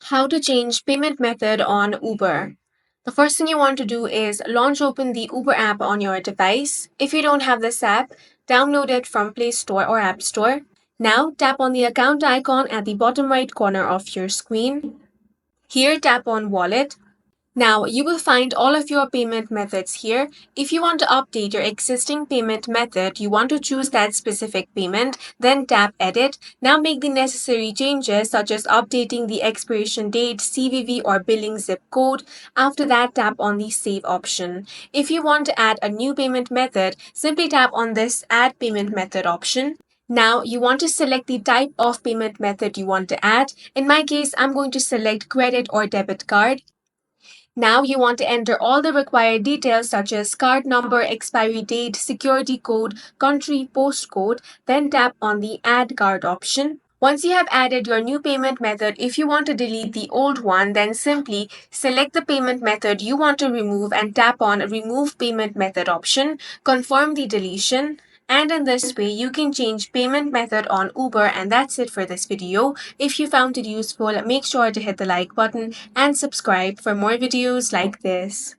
How to change payment method on Uber. The first thing you want to do is launch open the Uber app on your device. If you don't have this app, download it from Play Store or App Store. Now tap on the account icon at the bottom right corner of your screen. Here tap on Wallet. Now, you will find all of your payment methods here. If you want to update your existing payment method, you want to choose that specific payment, then tap Edit. Now make the necessary changes such as updating the expiration date, CVV or billing zip code. After that, tap on the Save option. If you want to add a new payment method, simply tap on this Add Payment Method option. Now you want to select the type of payment method you want to add. In my case, I'm going to select credit or debit card. Now you want to enter all the required details such as card number, expiry date, security code, country, postcode, then tap on the Add Card option. Once you have added your new payment method, if you want to delete the old one, then simply select the payment method you want to remove and tap on Remove Payment Method option, confirm the deletion, and in this way, you can change payment method on Uber. And that's it for this video. If you found it useful, make sure to hit the like button and subscribe for more videos like this.